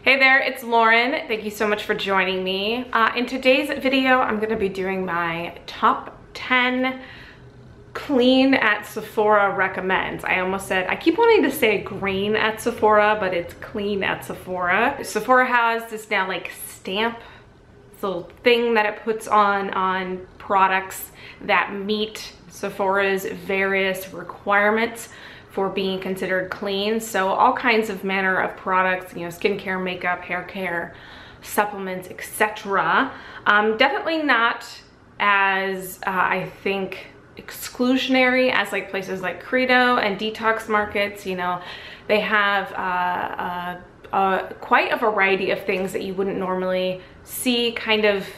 Hey there, it's Lauren. Thank you so much for joining me. In today's video, I'm gonna be doing my top 10 Clean at Sephora recommends. I almost said, I keep wanting to say green at Sephora, but it's Clean at Sephora. Sephora has this now like stamp, this little thing that it puts on products that meet Sephora's various requirements for being considered clean. So all kinds of manner of products, you know, skincare, makeup, hair care, supplements, etc. Definitely not as, I think, exclusionary as like places like Credo and detox markets. You know, they have quite a variety of things that you wouldn't normally see kind of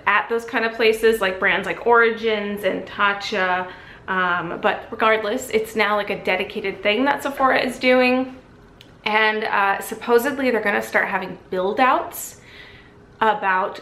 at those kind of places, like brands like Origins and Tatcha. But regardless, it's now like a dedicated thing that Sephora is doing. And supposedly they're gonna start having build outs about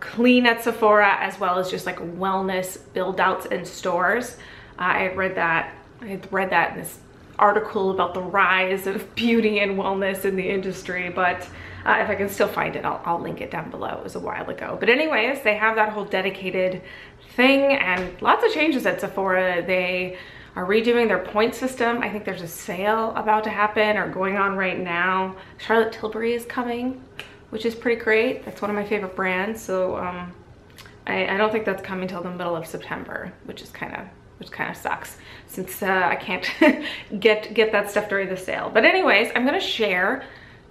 Clean at Sephora, as well as just like wellness build outs in stores. I had read that in this article about the rise of beauty and wellness in the industry, but if I can still find it, I'll link it down below. It was a while ago. But anyways, they have that whole dedicated thing and lots of changes at Sephora. They are redoing their point system. I think there's a sale about to happen or going on right now. Charlotte Tilbury is coming, which is pretty great. That's one of my favorite brands. So I don't think that's coming till the middle of September, which kind of sucks since I can't get that stuff during the sale. But anyways, I'm gonna share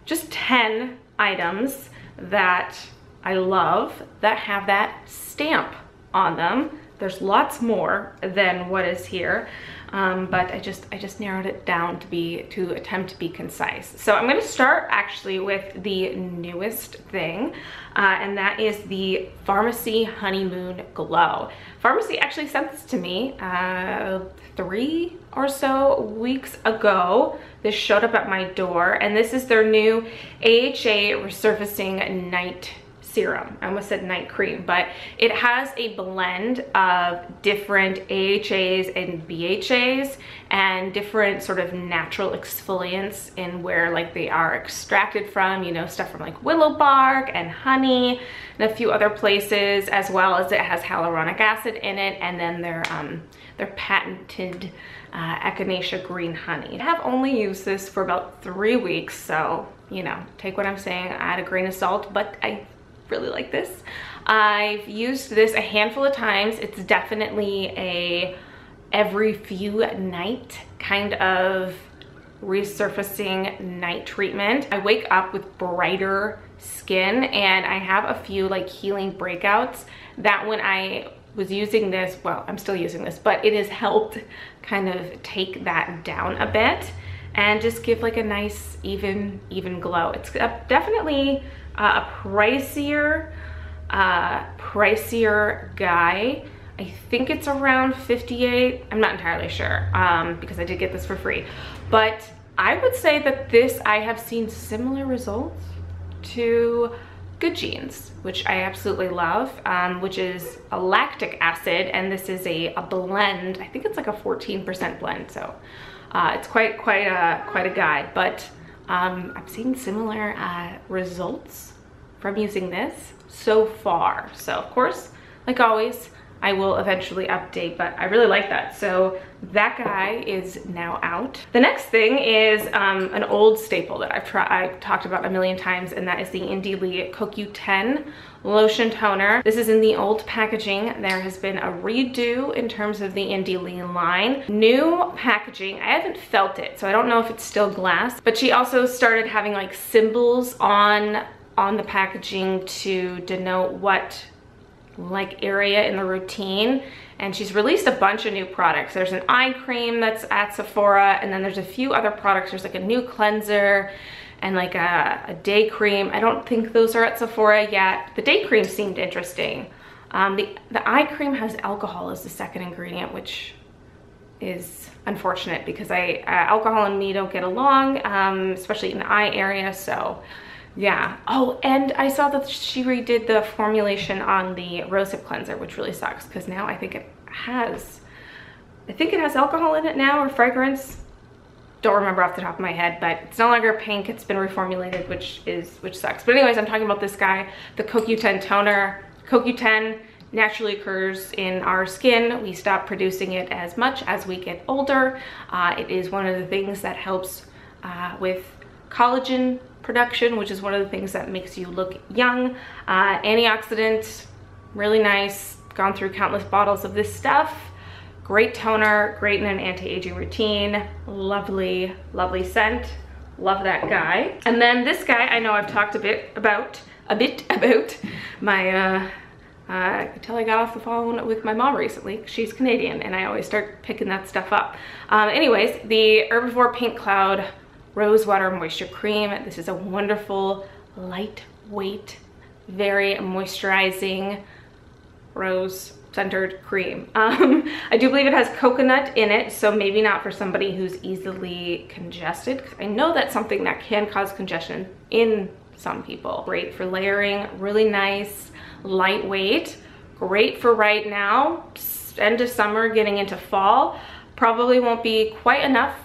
just 10 items that I love that have that stamp on them. There's lots more than what is here, but I just narrowed it down to attempt to be concise. So I'm going to start actually with the newest thing, and that is the Farmacy Honeymoon Glow. Farmacy actually sent this to me 3 or so weeks ago. This showed up at my door, and this is their new AHA Resurfacing Night Serum. I almost said night cream, but it has a blend of different AHAs and BHAs and different sort of natural exfoliants in where like they are extracted from, you know, stuff from like willow bark and honey and a few other places, as well as it has hyaluronic acid in it, and then their patented echinacea green honey. I have only used this for about 3 weeks, so, you know, take what I'm saying at a grain of salt, but I really like this. I've used this a handful of times. It's definitely a every few night kind of resurfacing night treatment. I wake up with brighter skin, and I have a few like healing breakouts that when I was using this, well, I'm still using this, but it has helped kind of take that down a bit and just give like a nice even glow. It's definitely a pricier guy. I think it's around $58. I'm not entirely sure because I did get this for free, but I would say that this, I have seen similar results to Good Genes, which I absolutely love, which is a lactic acid, and this is a blend. I think it's like a 14% blend, so it's quite a guy, but I've seen similar results from using this so far. So of course, like always, I will eventually update, but I really like that. So that guy is now out. The next thing is an old staple that I've talked about a million times, and that is the Indie Lee CoQ10 lotion toner. This is in the old packaging. There has been a redo in terms of the Indie Lee line. New packaging. I haven't felt it, so I don't know if it's still glass, but she also started having like symbols on the packaging to denote what like area in the routine, and she's released a bunch of new products. There's an eye cream that's at Sephora, and then there's a few other products. There's like a new cleanser and like a day cream. I don't think those are at Sephora yet. The day cream seemed interesting. The eye cream has alcohol as the second ingredient, which is unfortunate because alcohol and me don't get along, especially in the eye area, so yeah. Oh, and I saw that she redid the formulation on the Rose Hip Cleanser, which really sucks because now I think it has alcohol in it now, or fragrance. don't remember off the top of my head, but it's no longer pink. It's been reformulated, which sucks. But anyways, I'm talking about this guy, the CoQ10 toner. CoQ10 naturally occurs in our skin. We stop producing it as much as we get older. It is one of the things that helps with collagen production, which is one of the things that makes you look young. Antioxidant, really nice. Gone through countless bottles of this stuff. Great toner, great in an anti-aging routine. Lovely, lovely scent. Love that guy. And then this guy, I know I've talked a bit about my until I got off the phone with my mom recently. She's Canadian and I always start picking that stuff up. Anyways, the Herbivore Pink Cloud Rosewater Moisture Cream. This is a wonderful, lightweight, very moisturizing rose-centered cream. I do believe it has coconut in it, so maybe not for somebody who's easily congested. I know that's something that can cause congestion in some people. Great for layering, really nice, lightweight, great for right now, end of summer, getting into fall. Probably won't be quite enough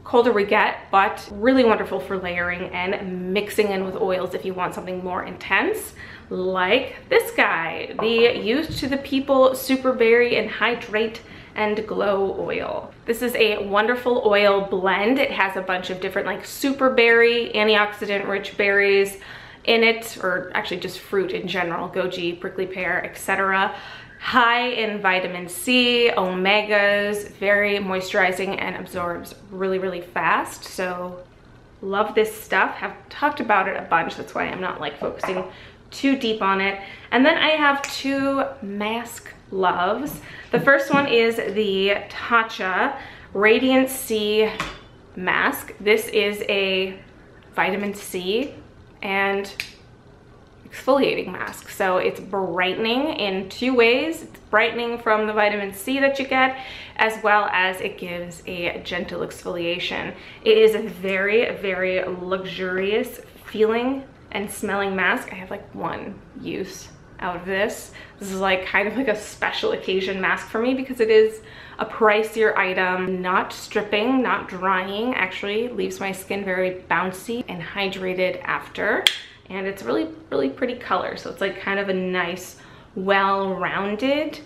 colder we get, but really wonderful for layering and mixing in with oils if you want something more intense, like this guy, the Youth to the People Super Berry and Hydrate and Glow Oil. This is a wonderful oil blend. It has a bunch of different like super berry, antioxidant rich berries in it, or actually just fruit in general, goji, prickly pear, etc. High in vitamin C, omegas, very moisturizing and absorbs really, really fast. So love this stuff. Have talked about it a bunch. That's why I'm not like focusing too deep on it. And then I have two mask loves. The first one is the Tatcha Radiance C mask. This is a vitamin C and exfoliating mask. So it's brightening in two ways. It's brightening from the vitamin C that you get, as well as it gives a gentle exfoliation. It is a very, very luxurious feeling and smelling mask. I have like one use out of this. This is like kind of like a special occasion mask for me because it is a pricier item, not stripping, not drying, actually leaves my skin very bouncy and hydrated after. And it's really, really pretty color. So it's like kind of a nice, well-rounded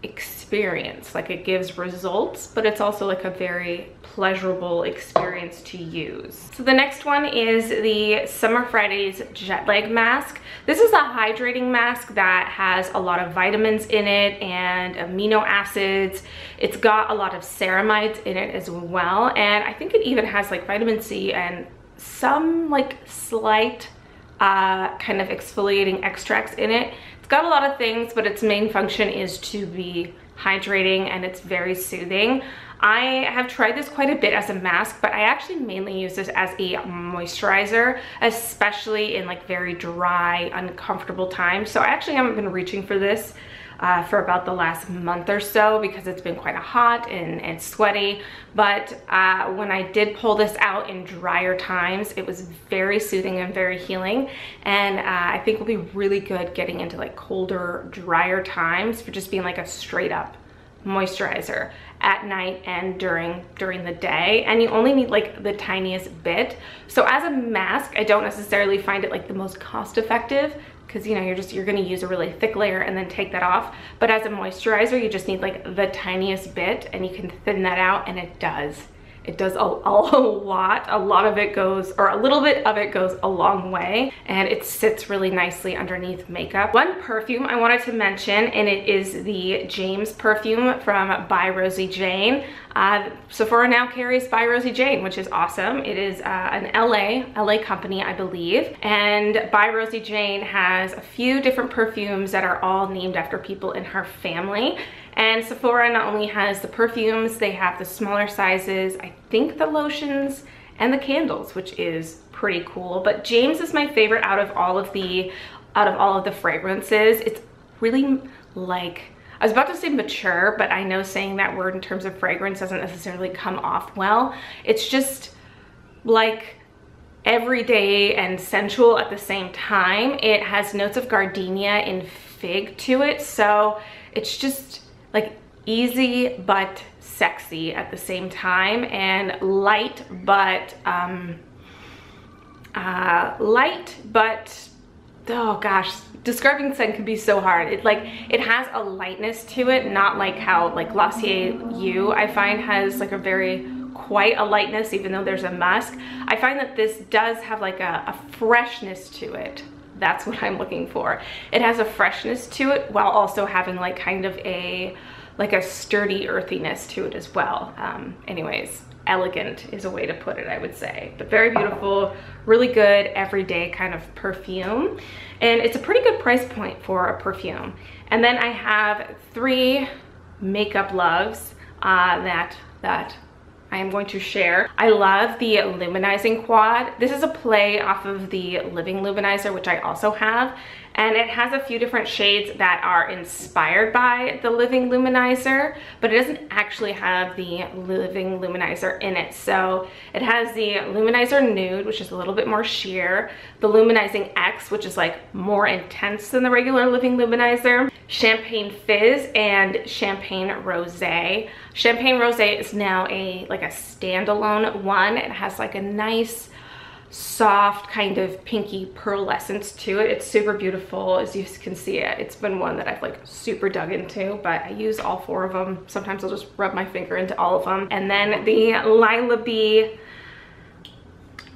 experience. Like it gives results, but it's also like a very pleasurable experience to use. So the next one is the Summer Fridays Jet Lag Mask. This is a hydrating mask that has a lot of vitamins in it and amino acids. It's got a lot of ceramides in it as well. And I think it even has like vitamin C and some like slight kind of exfoliating extracts in it. It's got a lot of things, but its main function is to be hydrating and it's very soothing. I have tried this quite a bit as a mask, but I actually mainly use this as a moisturizer, especially in like very dry, uncomfortable times. So I actually haven't been reaching for this for about the last month or so because it's been quite hot and sweaty. But when I did pull this out in drier times, it was very soothing and very healing. And I think will be really good getting into like colder, drier times for just being like a straight up moisturizer at night and during the day. And you only need like the tiniest bit. So as a mask, I don't necessarily find it like the most cost effective, because you know you're going to use a really thick layer and then take that off. But as a moisturizer, you just need like the tiniest bit and you can thin that out, and it does a lot. A lot of it goes, or a little bit of it goes a long way, and it sits really nicely underneath makeup. One perfume I wanted to mention, and it is the James perfume from By Rosie Jane. Sephora now carries By Rosie Jane, which is awesome. It is an LA company, I believe. And By Rosie Jane has a few different perfumes that are all named after people in her family. And Sephora not only has the perfumes, they have the smaller sizes, I think the lotions, and the candles, which is pretty cool. But James is my favorite out of all of the fragrances. It's really like, I was about to say mature, but I know saying that word in terms of fragrance doesn't necessarily come off well. It's just like everyday and sensual at the same time. It has notes of gardenia and fig to it, so it's just like easy but sexy at the same time, and light but oh gosh, describing scent can be so hard. It has a lightness to it, not like how like Glossier You I find has like quite a lightness, even though there's a musk. I find that this does have like a freshness to it. That's what I'm looking for. It has a freshness to it while also having like kind of a sturdy earthiness to it as well. Anyways, elegant is a way to put it, I would say. But very beautiful, really good everyday kind of perfume. And it's a pretty good price point for a perfume. And then I have 3 makeup loves that I am going to share. I love the Luminizing Quad. This is a play off of the Living Luminizer, which I also have. And it has a few different shades that are inspired by the Living Luminizer, but it doesn't actually have the Living Luminizer in it. So it has the Luminizer Nude, which is a little bit more sheer, the Luminizing X, which is like more intense than the regular Living Luminizer, Champagne Fizz, and Champagne Rosé. Champagne Rosé is now like a standalone one. It has like a nice soft kind of pinky pearlescence to it. It's super beautiful, as you can see. It's been one that I've like super dug into, but I use all 4 of them. Sometimes I'll just rub my finger into all of them. And then the Lila B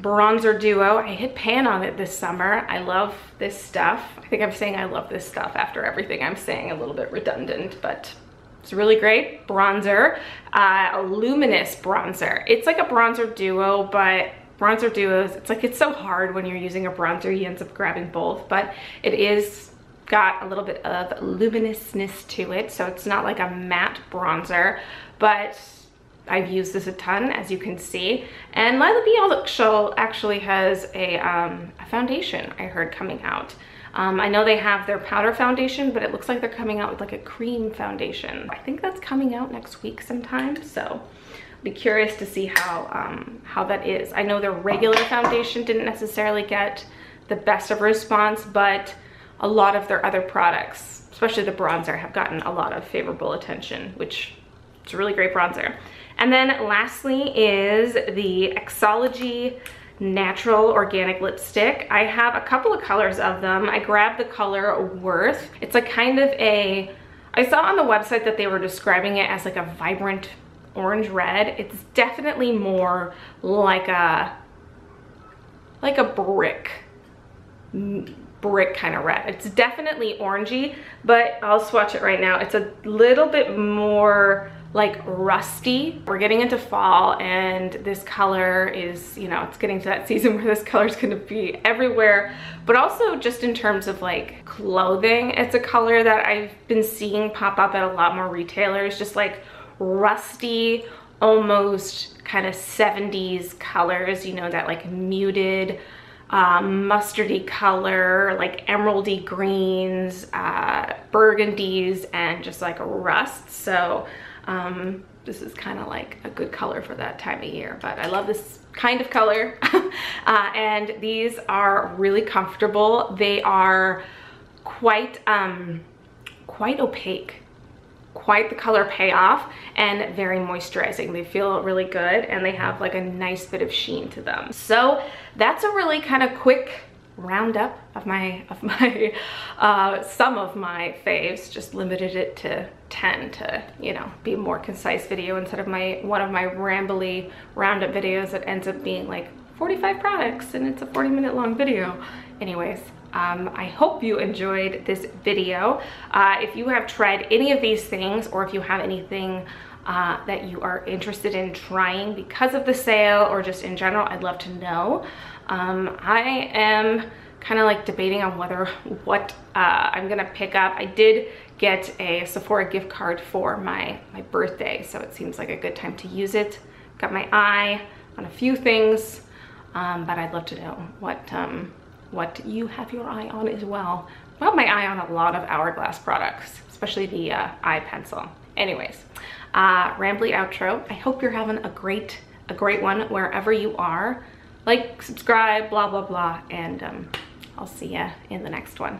Bronzer Duo. I hit pan on it this summer. I love this stuff. I think I'm saying I love this stuff after everything I'm saying, a little bit redundant, but it's really great. Bronzer, a luminous bronzer. It's like a bronzer duo, but bronzer duos, it's so hard when you're using a bronzer, you end up grabbing both, but it is got a little bit of luminousness to it, so it's not like a matte bronzer, but I've used this a ton, as you can see. And Lila B actually has a foundation I heard coming out. I know they have their powder foundation, but it looks like they're coming out with like a cream foundation. I think that's coming out next week sometime, so be curious to see how that is. I know their regular foundation didn't necessarily get the best of response, but a lot of their other products, especially the bronzer, have gotten a lot of favorable attention, which is a really great bronzer. And then lastly is the Exology Natural Organic Lipstick. I have a couple of colors of them. I grabbed the color Worth. It's like kind of I saw on the website that they were describing it as like a vibrant orange red. It's definitely more like a brick kind of red. It's definitely orangey, but I'll swatch it right now. It's a little bit more like rusty. We're getting into fall, and this color is, you know, it's getting to that season where this color is going to be everywhere, but also just in terms of like clothing, it's a color that I've been seeing pop up at a lot more retailers, just like rusty, almost kind of 70s colors, you know, that like muted mustardy color, like emeraldy greens, burgundies, and just like rust. So this is kind of like a good color for that time of year, but I love this kind of color. And these are really comfortable. They are quite opaque, quite the color payoff, and very moisturizing. They feel really good, and they have like a nice bit of sheen to them. So that's a really kind of quick roundup of some of my faves. Just limited it to 10 to, you know, be a more concise video instead of one of my rambly roundup videos that ends up being like 45 products and it's a 40-minute long video. Anyways, I hope you enjoyed this video. If you have tried any of these things, or if you have anything that you are interested in trying because of the sale or just in general, I'd love to know. I am kind of like debating on what I'm gonna pick up. I did get a Sephora gift card for my birthday, so it seems like a good time to use it. Got my eye on a few things, but I'd love to know what you have your eye on as well. I have my eye on a lot of Hourglass products, especially the eye pencil. Anyways, rambly outro. I hope you're having a great one wherever you are. Like, subscribe, blah, blah, blah, and I'll see ya in the next one.